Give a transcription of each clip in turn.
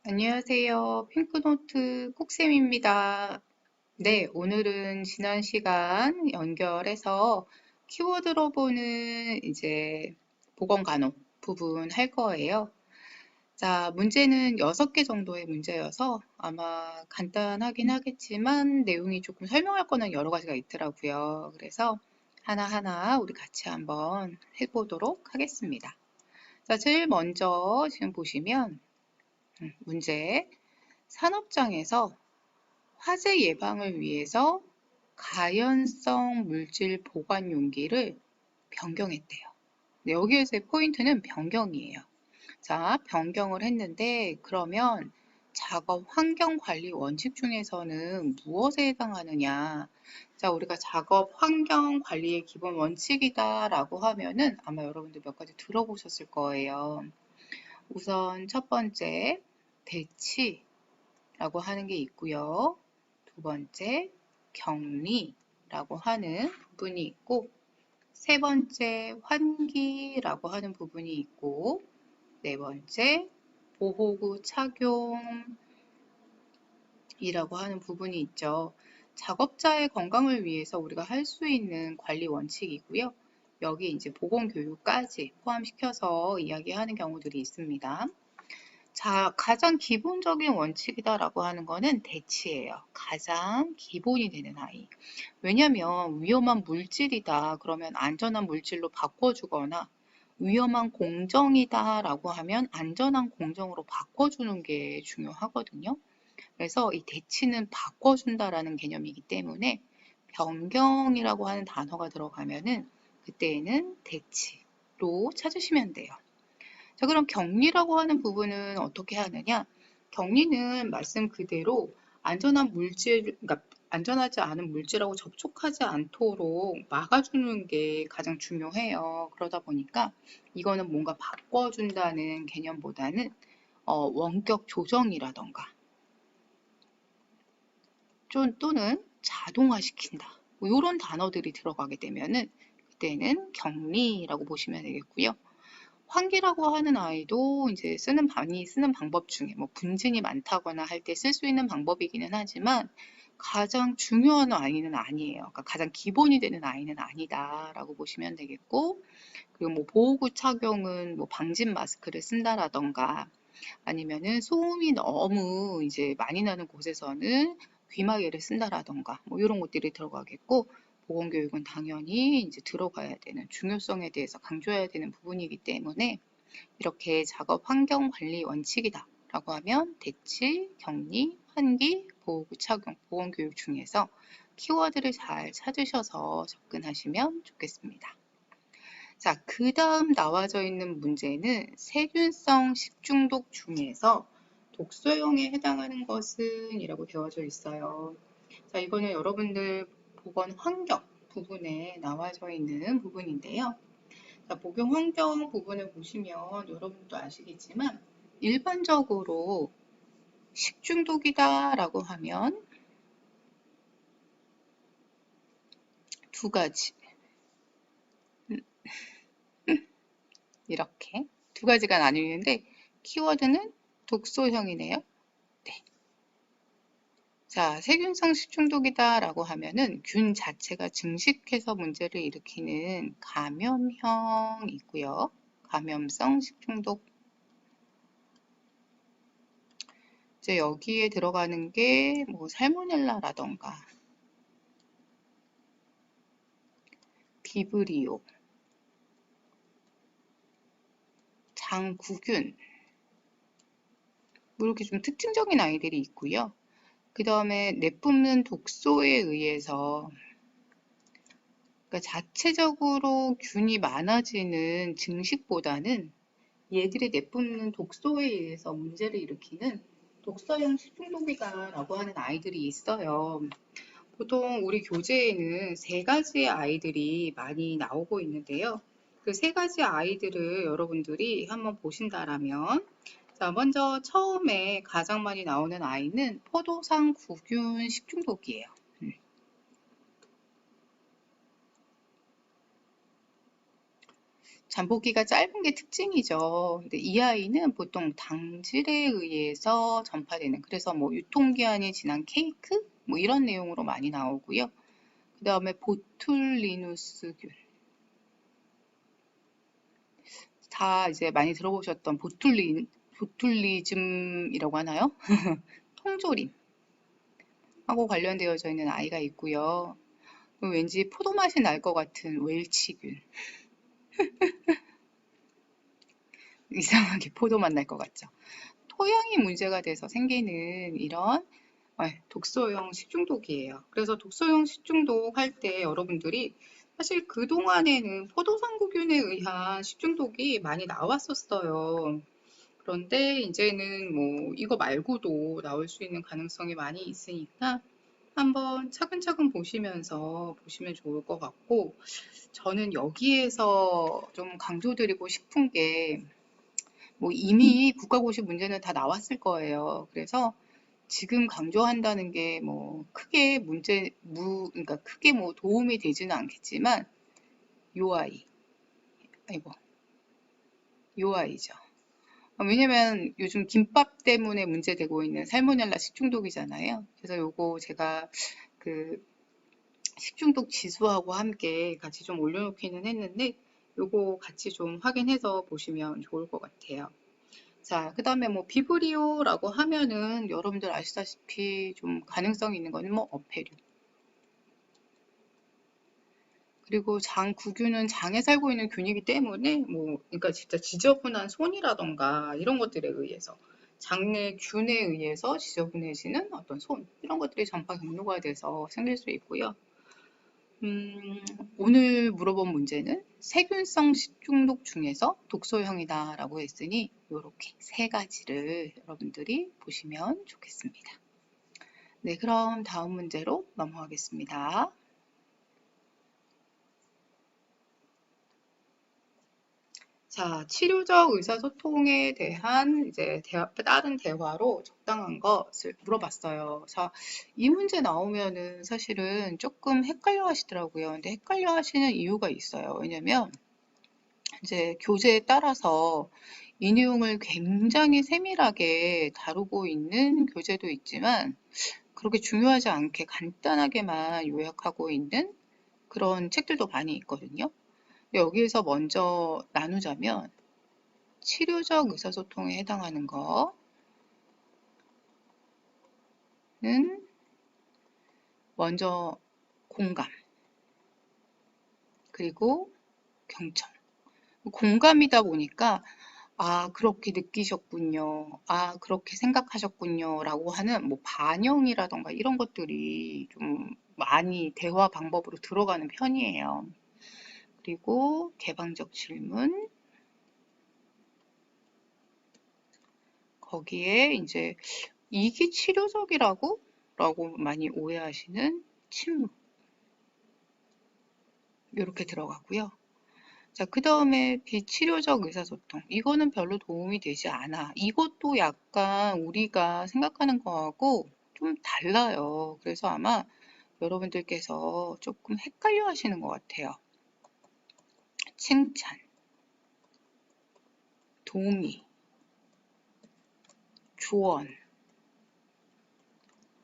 안녕하세요. 핑크노트 콕쌤입니다. 네, 오늘은 지난 시간 연결해서 키워드로 보는 이제 보건간호 부분 할 거예요. 자, 문제는 6개 정도의 문제여서 아마 간단하긴 하겠지만 내용이 조금 설명할 거는 여러 가지가 있더라고요. 그래서 하나하나 우리 같이 한번 해보도록 하겠습니다. 자, 제일 먼저 지금 보시면 문제 산업장에서 화재 예방을 위해서 가연성 물질 보관 용기를 변경했대요. 네, 여기에서의 포인트는 변경이에요. 자, 변경을 했는데 그러면 작업 환경 관리 원칙 중에서는 무엇에 해당하느냐? 자, 우리가 작업 환경 관리의 기본 원칙이다라고 하면은 아마 여러분들 몇 가지 들어보셨을 거예요. 우선 첫 번째, 대치라고 하는 게 있고요. 두 번째, 격리라고 하는 부분이 있고, 세 번째, 환기라고 하는 부분이 있고, 네 번째, 보호구 착용이라고 하는 부분이 있죠. 작업자의 건강을 위해서 우리가 할 수 있는 관리 원칙이고요. 여기 이제 보건교육까지 포함시켜서 이야기하는 경우들이 있습니다. 자, 가장 기본적인 원칙이다라고 하는 거는 대치예요. 가장 기본이 되는 아이. 왜냐면 위험한 물질이다 그러면 안전한 물질로 바꿔주거나 위험한 공정이다라고 하면 안전한 공정으로 바꿔주는 게 중요하거든요. 그래서 이 대치는 바꿔준다라는 개념이기 때문에 변경이라고 하는 단어가 들어가면은 그때에는 대치로 찾으시면 돼요. 자, 그럼 격리라고 하는 부분은 어떻게 하느냐? 격리는 말씀 그대로 안전한 물질, 그러니까 안전하지 않은 물질하고 접촉하지 않도록 막아주는 게 가장 중요해요. 그러다 보니까 이거는 뭔가 바꿔준다는 개념보다는 원격 조정이라던가 또는 자동화시킨다. 뭐 이런 단어들이 들어가게 되면은 그때는 격리라고 보시면 되겠고요. 환기라고 하는 아이도 이제 많이 쓰는 방법 중에 뭐 분진이 많다거나 할 때 쓸 수 있는 방법이기는 하지만 가장 중요한 아이는 아니에요. 그러니까 가장 기본이 되는 아이는 아니다라고 보시면 되겠고, 그리고 뭐 보호구 착용은 뭐 방진 마스크를 쓴다라던가 아니면은 소음이 너무 이제 많이 나는 곳에서는 귀마개를 쓴다라던가 뭐 이런 것들이 들어가겠고, 보건교육은 당연히 이제 들어가야 되는 중요성에 대해서 강조해야 되는 부분이기 때문에 이렇게 작업 환경 관리 원칙이다 라고 하면 대치, 격리, 환기, 보호구 착용, 보건교육 중에서 키워드를 잘 찾으셔서 접근하시면 좋겠습니다. 자, 그 다음 나와져 있는 문제는 세균성 식중독 중에서 독소용에 해당하는 것은 이라고 되어져 있어요. 자, 이거는 여러분들 보건 환경 부분에 나와져 있는 부분인데요. 자, 보건 환경 부분을 보시면 여러분도 아시겠지만 일반적으로 식중독이다 라고 하면 두 가지, 이렇게 두 가지가 나뉘는데 키워드는 독소형이네요. 네. 자, 세균성 식중독이다 라고 하면은 균 자체가 증식해서 문제를 일으키는 감염형 있고요. 감염성 식중독. 이제 여기에 들어가는 게 뭐 살모넬라라던가 비브리오, 장구균, 뭐 이렇게 좀 특징적인 아이들이 있고요. 그 다음에 내뿜는 독소에 의해서 그러니까 자체적으로 균이 많아지는 증식보다는 얘들이 내뿜는 독소에 의해서 문제를 일으키는 독소형 식중독이다라고 하는 아이들이 있어요. 보통 우리 교재에는 세 가지의 아이들이 많이 나오고 있는데요. 그 세 가지 아이들을 여러분들이 한번 보신다라면, 자, 먼저 처음에 가장 많이 나오는 아이는 포도상 구균 식중독이에요. 잠복기가 짧은 게 특징이죠. 근데 이 아이는 보통 당질에 의해서 전파되는, 그래서 뭐 유통기한이 지난 케이크? 뭐 이런 내용으로 많이 나오고요. 그 다음에 보툴리누스균. 다 이제 많이 들어보셨던 보툴리즘이라고 하나요? 통조림하고 관련되어져 있는 아이가 있고요. 왠지 포도 맛이 날 것 같은 웰치균. 이상하게 포도 맛 날 것 같죠. 토양이 문제가 돼서 생기는 이런 독소형 식중독이에요. 그래서 독소형 식중독 할 때 여러분들이 사실 그동안에는 포도상구균에 의한 식중독이 많이 나왔었어요. 그런데 이제는 뭐 이거 말고도 나올 수 있는 가능성이 많이 있으니까 한번 차근차근 보시면서 보시면 좋을 것 같고, 저는 여기에서 좀 강조드리고 싶은 게, 뭐 이미 국가고시 문제는 다 나왔을 거예요. 그래서 지금 강조한다는 게 뭐 크게 그러니까 크게 뭐 도움이 되지는 않겠지만, 요 아이, 아이고, 요 아이죠. 왜냐면 요즘 김밥 때문에 문제되고 있는 살모넬라 식중독이잖아요. 그래서 요거 제가 그 식중독 지수하고 함께 같이 좀 올려놓기는 했는데, 요거 같이 좀 확인해서 보시면 좋을 것 같아요. 자, 그 다음에 뭐 비브리오라고 하면은 여러분들 아시다시피 좀 가능성이 있는 거는 뭐 어패류. 그리고 장구균은 장에 살고 있는 균이기 때문에 뭐 그러니까 진짜 지저분한 손이라던가 이런 것들에 의해서 장내 균에 의해서 지저분해지는 어떤 손 이런 것들이 전파 경로가 돼서 생길 수 있고요. 오늘 물어본 문제는 세균성 식중독 중에서 독소형이다라고 했으니 이렇게 세 가지를 여러분들이 보시면 좋겠습니다. 네, 그럼 다음 문제로 넘어가겠습니다. 자, 치료적 의사소통에 대한 이제 다른 대화로 적당한 것을 물어봤어요. 자, 이 문제 나오면은 사실은 조금 헷갈려 하시더라고요. 근데 헷갈려 하시는 이유가 있어요. 왜냐면 이제 교재에 따라서 이 내용을 굉장히 세밀하게 다루고 있는 교재도 있지만 그렇게 중요하지 않게 간단하게만 요약하고 있는 그런 책들도 많이 있거든요. 여기에서 먼저 나누자면 치료적 의사소통에 해당하는 거는 먼저 공감, 그리고 경청. 공감이다 보니까 아, 그렇게 느끼셨군요. 아, 그렇게 생각하셨군요. 라고 하는 뭐 반영이라던가 이런 것들이 좀 많이 대화 방법으로 들어가는 편이에요. 그리고 개방적 질문, 거기에 이제 이게 치료적이라고? 라고 많이 오해하시는 침묵. 이렇게 들어가고요. 자, 그 다음에 비치료적 의사소통. 이거는 별로 도움이 되지 않아. 이것도 약간 우리가 생각하는 거하고 좀 달라요. 그래서 아마 여러분들께서 조금 헷갈려 하시는 것 같아요. 칭찬, 동의, 조언,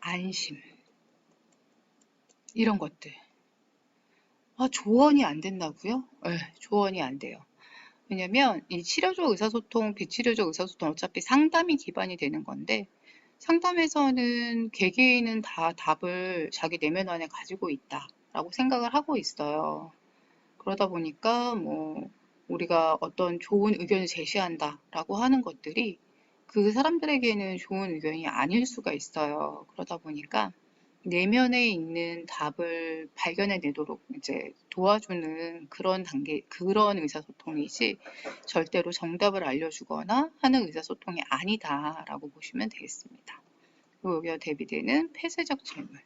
안심. 이런 것들. 아, 조언이 안 된다고요? 네, 조언이 안 돼요. 왜냐면 이 치료적 의사소통, 비치료적 의사소통 어차피 상담이 기반이 되는 건데 상담에서는 개개인은 다 답을 자기 내면 안에 가지고 있다라고 생각을 하고 있어요. 그러다 보니까 뭐 우리가 어떤 좋은 의견을 제시한다라고 하는 것들이 그 사람들에게는 좋은 의견이 아닐 수가 있어요. 그러다 보니까 내면에 있는 답을 발견해내도록 이제 도와주는 그런 단계, 그런 의사소통이지 절대로 정답을 알려주거나 하는 의사소통이 아니다라고 보시면 되겠습니다. 그리고 여기와 대비되는 폐쇄적 질문.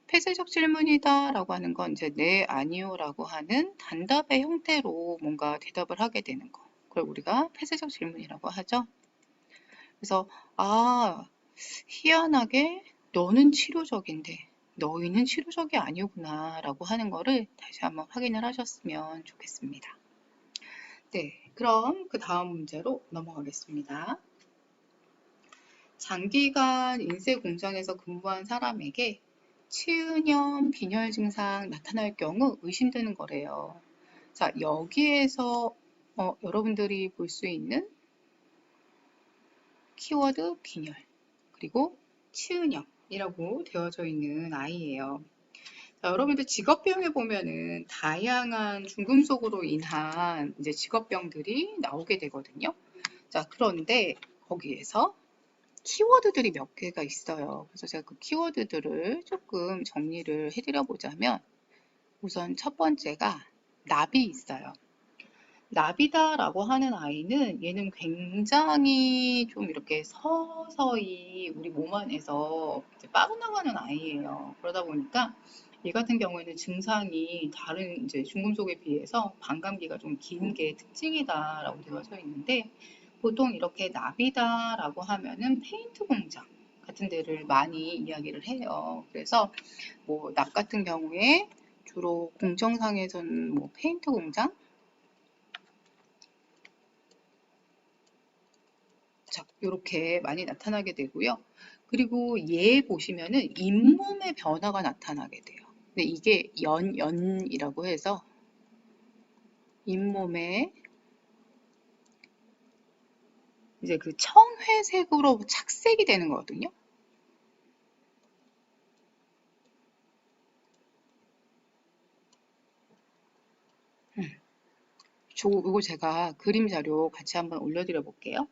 폐쇄적 질문이다라고 하는 건 이제 네, 아니요라고 하는 단답의 형태로 뭔가 대답을 하게 되는 거. 그걸 우리가 폐쇄적 질문이라고 하죠. 그래서 아, 희한하게 너는 치료적인데 너희는 치료적이 아니구나 라고 하는 거를 다시 한번 확인을 하셨으면 좋겠습니다. 네, 그럼 그 다음 문제로 넘어가겠습니다. 장기간 인쇄 공장에서 근무한 사람에게 치은염, 빈혈 증상 나타날 경우 의심되는 거래요. 자, 여기에서 여러분들이 볼 수 있는 키워드 빈혈, 그리고 치은염이라고 되어져 있는 아이예요. 자, 여러분들 직업병에 보면은 다양한 중금속으로 인한 이제 직업병들이 나오게 되거든요. 자, 그런데 거기에서 키워드들이 몇 개가 있어요. 그래서 제가 그 키워드들을 조금 정리를 해드려 보자면, 우선 첫 번째가 납이 있어요. 납이다라고 하는 아이는 얘는 굉장히 좀 이렇게 서서히 우리 몸 안에서 이제 빠져나가는 아이예요. 그러다 보니까 얘 같은 경우에는 증상이 다른 이제 중금속에 비해서 반감기가 좀 긴 게 특징이다라고 되어져 있는데, 보통 이렇게 납이다라고 하면은 페인트 공장 같은 데를 많이 이야기를 해요. 그래서 뭐 납 같은 경우에 주로 공정상에서는 뭐 페인트 공장, 자, 이렇게 많이 나타나게 되고요. 그리고 얘 보시면은 잇몸의 변화가 나타나게 돼요. 근데 이게 연이라고 해서 잇몸에 이제 그 청회색으로 착색이 되는 거거든요. 이거 제가 그림 자료 같이 한번 올려드려 볼게요.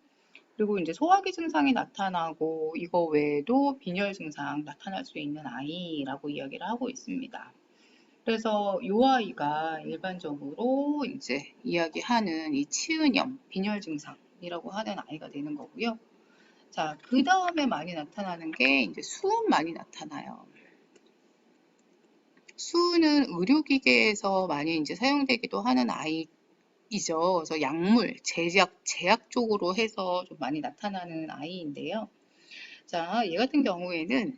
그리고 이제 소화기 증상이 나타나고 이거 외에도 빈혈 증상 나타날 수 있는 아이라고 이야기를 하고 있습니다. 그래서 이 아이가 일반적으로 이제 이야기하는 이 치은염, 빈혈 증상이라고 하는 아이가 되는 거고요. 자, 그 다음에 많이 나타나는 게 이제 수은 많이 나타나요. 수은은 의료기계에서 많이 이제 사용되기도 하는 아이이죠. 그래서 약물, 제약 쪽으로 해서 좀 많이 나타나는 아이인데요. 자, 얘 같은 경우에는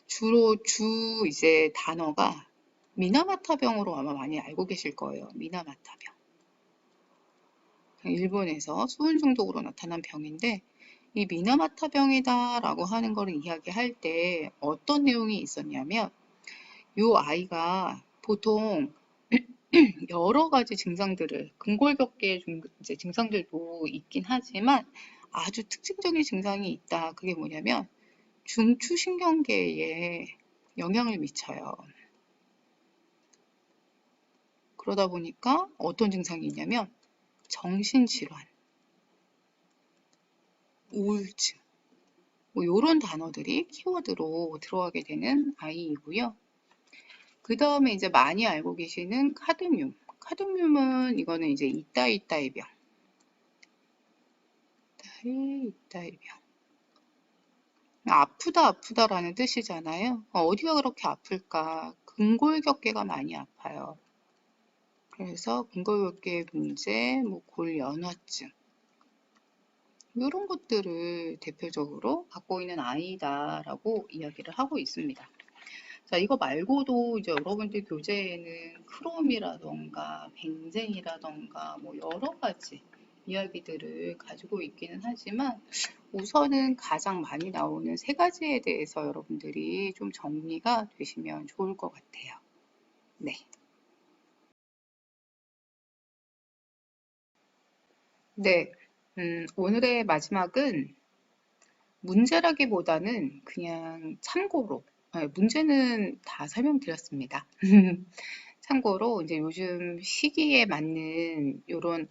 주로 이제 단어가 미나마타병으로 아마 많이 알고 계실 거예요. 미나마타병. 일본에서 수은 중독으로 나타난 병인데, 이 미나마타병이다라고 하는 걸 이야기할 때 어떤 내용이 있었냐면, 이 아이가 보통 여러 가지 증상들을, 근골격계 이제 증상들도 있긴 하지만 아주 특징적인 증상이 있다. 그게 뭐냐면 중추신경계에 영향을 미쳐요. 그러다 보니까 어떤 증상이 있냐면 정신질환, 우울증, 뭐 이런 단어들이 키워드로 들어가게 되는 아이이고요. 그 다음에 이제 많이 알고 계시는 카드뮴. 카드뮴은 이거는 이제 이따이따이 병. 이따이 병. 아프다라는 뜻이잖아요. 어디가 그렇게 아플까? 근골격계가 많이 아파요. 그래서 근골격계 문제, 뭐 골연화증 이런 것들을 대표적으로 갖고 있는 아이다라고 이야기를 하고 있습니다. 자, 이거 말고도 이제 여러분들 교재에는 크롬이라던가 벤젠이라던가 뭐 여러 가지 이야기들을 가지고 있기는 하지만 우선은 가장 많이 나오는 세 가지에 대해서 여러분들이 좀 정리가 되시면 좋을 것 같아요. 네. 네. 오늘의 마지막은 문제라기보다는 그냥 참고로, 문제는 다 설명드렸습니다. 참고로 이제 요즘 시기에 맞는 요런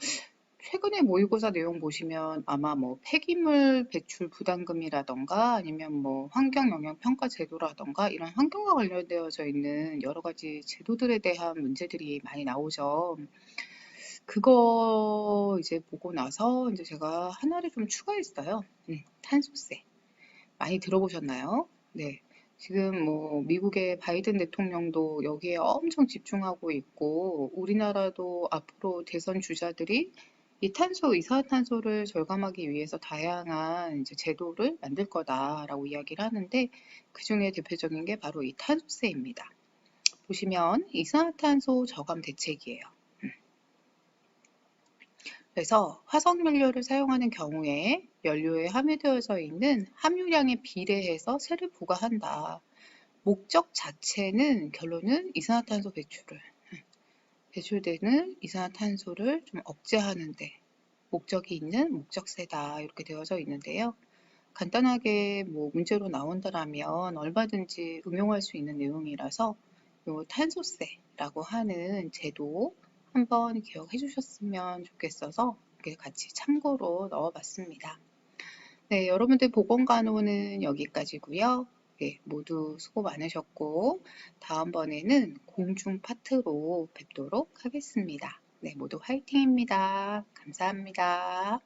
최근에 모의고사 내용 보시면 아마 뭐 폐기물 배출 부담금이라던가 아니면 뭐 환경영향평가 제도라던가 이런 환경과 관련되어져 있는 여러 가지 제도들에 대한 문제들이 많이 나오죠. 그거 이제 보고 나서 이제 제가 하나를 좀 추가했어요. 탄소세. 많이 들어보셨나요? 네. 지금 뭐 미국의 바이든 대통령도 여기에 엄청 집중하고 있고 우리나라도 앞으로 대선 주자들이 이 이산화탄소를 절감하기 위해서 다양한 이제 제도를 만들 거다라고 이야기를 하는데 그중에 대표적인 게 바로 이 탄소세입니다. 보시면 이산화탄소 저감 대책이에요. 그래서 화석연료를 사용하는 경우에 연료에 함유되어져 있는 함유량에 비례해서 세를 부과한다. 목적 자체는 결론은 이산화탄소 배출되는 이산화탄소를 좀 억제하는데 목적이 있는 목적세다 이렇게 되어져 있는데요. 간단하게 뭐 문제로 나온다라면 얼마든지 응용할 수 있는 내용이라서 요 탄소세라고 하는 제도 한번 기억해 주셨으면 좋겠어서 이렇게 같이 참고로 넣어봤습니다. 네, 여러분들 보건간호는 여기까지고요. 네, 모두 수고 많으셨고 다음번에는 공중 파트로 뵙도록 하겠습니다. 네, 모두 화이팅입니다. 감사합니다.